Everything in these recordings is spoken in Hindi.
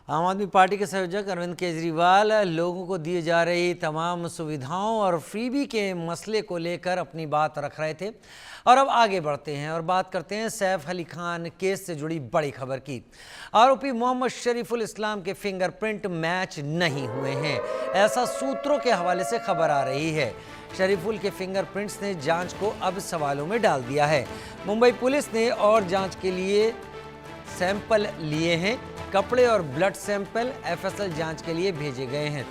आम आदमी पार्टी के संयोजक अरविंद केजरीवाल लोगों को दिए जा रही तमाम सुविधाओं और फ्रीबी के मसले को लेकर अपनी बात रख रहे थे। और अब आगे बढ़ते हैं और बात करते हैं सैफ अली खान केस से जुड़ी बड़ी खबर की। आरोपी मोहम्मद शरीफुल इस्लाम के फिंगरप्रिंट मैच नहीं हुए हैं, ऐसा सूत्रों के हवाले से खबर आ रही है। शरीफुल के फिंगरप्रिंट्स ने जांच को अब सवालों में डाल दिया है। मुंबई पुलिस ने और जांच के लिए सैंपल लिए हैं। कपड़े और ब्लड सैंपल एफएसएल जांच के लिए भेजे गए हैं।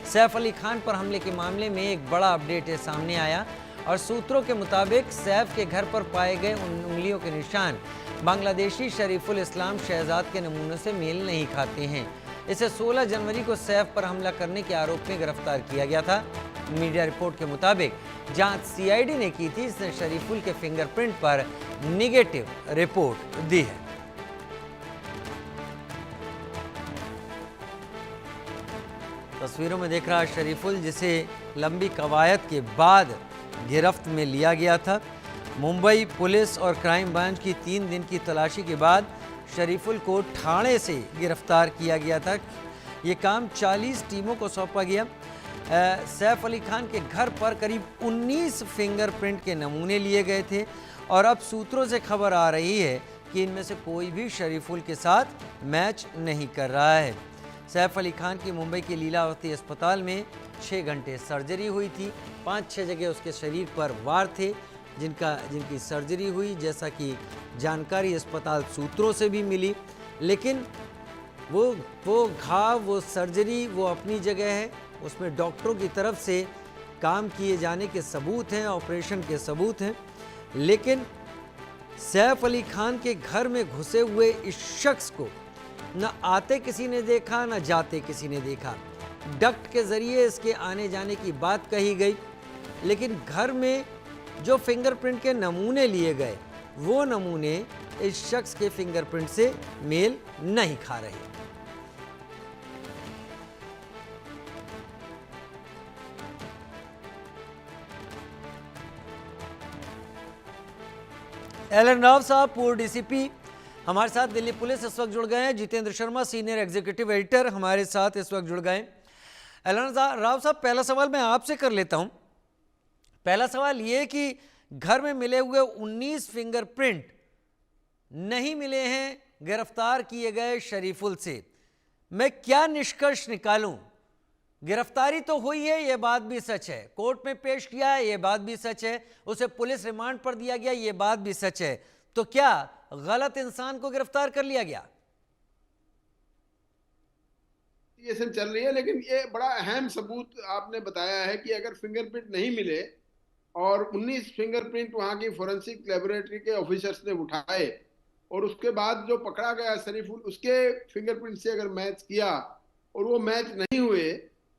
सैफ अली खान पर हमले के मामले में एक बड़ा अपडेट सामने आया और सूत्रों के मुताबिक सैफ के घर पर पाए गए उन उंगलियों के निशान बांग्लादेशी शरीफुल इस्लाम शहजाद के नमूनों से मेल नहीं खाते हैं। इसे 16 जनवरी को सैफ पर हमला करने के आरोप में गिरफ्तार किया गया था। मीडिया रिपोर्ट के मुताबिक जांच सीआईडी ने की थी। इसने शरीफुल के फिंगरप्रिंट पर निगेटिव रिपोर्ट दी है। तस्वीरों में देख रहा शरीफुल, जिसे लंबी कवायद के बाद गिरफ्त में लिया गया था। मुंबई पुलिस और क्राइम ब्रांच की 3 दिन की तलाशी के बाद शरीफुल को ठाणे से गिरफ्तार किया गया था। ये काम 40 टीमों को सौंपा गया। सैफ अली खान के घर पर करीब 19 फिंगरप्रिंट के नमूने लिए गए थे और अब सूत्रों से खबर आ रही है कि इनमें से कोई भी शरीफुल के साथ मैच नहीं कर रहा है। सैफ अली खान की मुंबई के लीलावती अस्पताल में 6 घंटे सर्जरी हुई थी। 5-6 जगह उसके शरीर पर वार थे जिनकी सर्जरी हुई, जैसा कि जानकारी अस्पताल सूत्रों से भी मिली। लेकिन वो घाव, वो सर्जरी, वो अपनी जगह है। उसमें डॉक्टरों की तरफ से काम किए जाने के सबूत हैं, ऑपरेशन के सबूत हैं। लेकिन सैफ अली खान के घर में घुसे हुए इस शख्स को न आते किसी ने देखा, न जाते किसी ने देखा। डक्ट के जरिए इसके आने जाने की बात कही गई, लेकिन घर में जो फिंगरप्रिंट के नमूने लिए गए वो नमूने इस शख्स के फिंगरप्रिंट से मेल नहीं खा रहे। एलन राव साहब, पूर्व डीसीपी, हमारे साथ दिल्ली पुलिस इस वक्त जुड़ गए हैं। Jitendra Sharma, senior executive editor, हमारे साथ इस वक्त जुड़ गए। एलन राव साहब, पहला सवाल मैं आपसे कर लेता हूं। पहला सवाल ये कि घर में मिले हुए 19 फिंगरप्रिंट नहीं मिले हैं गिरफ्तार किए गए शरीफुल से। मैं क्या निष्कर्ष निकालूं? गिरफ्तारी तो हुई है, यह बात भी सच है। कोर्ट में पेश किया है, यह बात भी सच है। उसे पुलिस रिमांड पर दिया गया, यह बात भी सच है। तो क्या गलत इंसान को गिरफ्तार कर लिया गया? इन्वेस्टिगेशन चल रही है, लेकिन ये बड़ा अहम सबूत आपने बताया है कि अगर फिंगरप्रिंट नहीं मिले और 19 फिंगरप्रिंट वहां की फोरेंसिक लेबोरेटरी के ऑफिसर्स ने उठाए और उसके बाद जो पकड़ा गया शरीफुल, उसके फिंगरप्रिंट से अगर मैच किया और वो मैच नहीं हुए,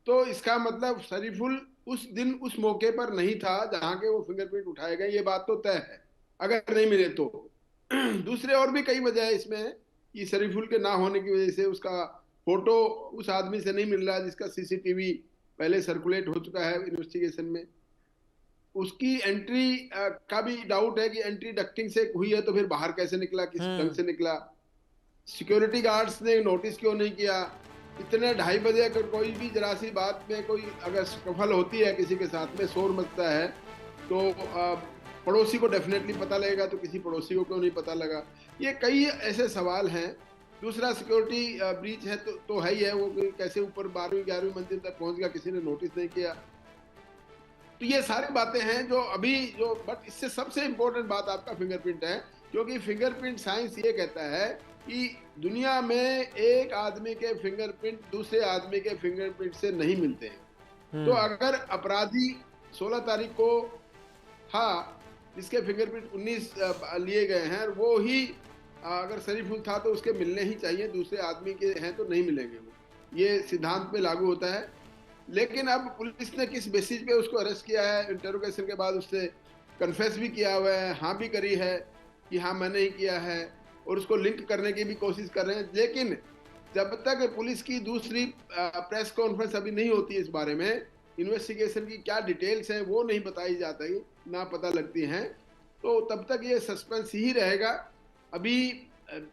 तो इसका मतलब शरीफुल उस दिन उस मौके पर नहीं था जहां के वो फिंगरप्रिंट उठाए गए। ये बात तो तय है अगर नहीं मिले तो। दूसरे और भी कई वजह है इसमें कि शरीफुल के ना होने की वजह से उसका फोटो उस आदमी से नहीं मिल रहा जिसका सीसीटीवी पहले सर्कुलेट हो चुका है इन्वेस्टिगेशन में। उसकी एंट्री का भी डाउट है कि एंट्री डक्टिंग से हुई है, तो फिर बाहर कैसे निकला, किस ढंग से निकला। सिक्योरिटी गार्ड्स ने नोटिस क्यों नहीं किया? इतने 2:30 बजे अगर कोई भी जरा सी बात में कोई अगर सफल होती है, किसी के साथ में शोर मचता है, तो पड़ोसी को डेफिनेटली पता लगेगा, तो किसी पड़ोसी को क्यों नहीं पता लगा? ये कई ऐसे सवाल हैं। दूसरा, सिक्योरिटी ब्रीच है तो है ही है। वो कैसे ऊपर 12वीं 11वीं मंजिल तक पहुंच गया, किसी ने नोटिस नहीं किया। तो ये सारी बातें हैं जो अभी बट इससे सबसे इंपॉर्टेंट बात आपका फिंगरप्रिंट है, क्योंकि फिंगरप्रिंट साइंस ये कहता है कि दुनिया में एक आदमी के फिंगरप्रिंट दूसरे आदमी के फिंगरप्रिंट से नहीं मिलते हैं। तो अगर अपराधी 16 तारीख को था जिसके फिंगरप्रिंट 19 लिए गए हैं, वो ही अगर शरीफुल था तो उसके मिलने ही चाहिए, दूसरे आदमी के हैं तो नहीं मिलेंगे। वो ये सिद्धांत पे लागू होता है। लेकिन अब पुलिस ने किस बेसिस पे उसको अरेस्ट किया है? इंटरोगेशन के बाद उससे कन्फेस भी किया हुआ है, हाँ भी करी है कि हाँ मैंने ही किया है, और उसको लिंक करने की भी कोशिश कर रहे हैं। लेकिन जब तक पुलिस की दूसरी प्रेस कॉन्फ्रेंस अभी नहीं होती इस बारे में, इन्वेस्टिगेशन की क्या डिटेल्स हैं वो नहीं बताई जाती, ना पता लगती हैं, तो तब तक ये सस्पेंस ही रहेगा। अभी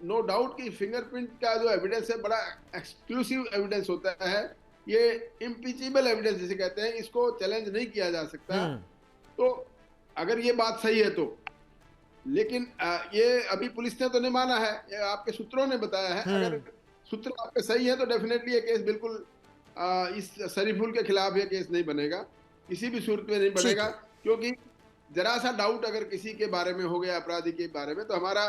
नो डाउट कि फिंगरप्रिंट का जो एविडेंस है बड़ा एक्सक्लूसिव एविडेंस होता है, ये इम्पीचेबल एविडेंस जिसे कहते हैं, इसको चैलेंज नहीं किया जा सकता। तो अगर ये बात सही है तो, लेकिन ये अभी पुलिस ने तो नहीं माना है, ये आपके सूत्रों ने बताया है। अगर सूत्र आपके सही है तो डेफिनेटली ये केस बिल्कुल इस शरीफुल के खिलाफ ये केस नहीं बनेगा, किसी भी सूरत में नहीं ठीक बनेगा, है। क्योंकि जरा सा डाउट अगर किसी के बारे में हो गया, अपराधी के बारे में, तो हमारा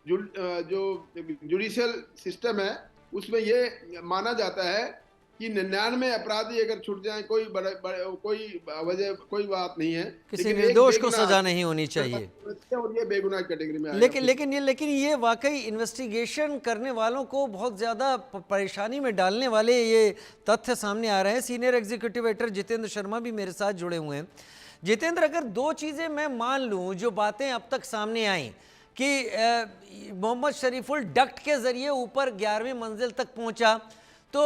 जो जुडिशियल सिस्टम है उसमें ये माना जाता है कि 99 अपराधी अगर छूट जाए कोई कोई वजह कोई बात नहीं है, किसी लेकिन एक निर्दोष को बेगुनाह सजा नहीं होनी चाहिए। और ये बेगुनाह कैटेगरी में आएगा। लेकिन ये वाकई इन्वेस्टिगेशन करने वालों को बहुत ज़्यादा परेशानी में डालने वाले ये तथ्य सामने आ रहे हैं। Senior executive editor Jitendra Sharma भी मेरे साथ जुड़े हुए हैं। जितेंद्र, अगर दो चीज़ें मैं मान लूँ जो बातें अब तक सामने आई कि मोहम्मद शरीफुल डक्ट के ज़रिए ऊपर 11वीं मंजिल तक पहुँचा, तो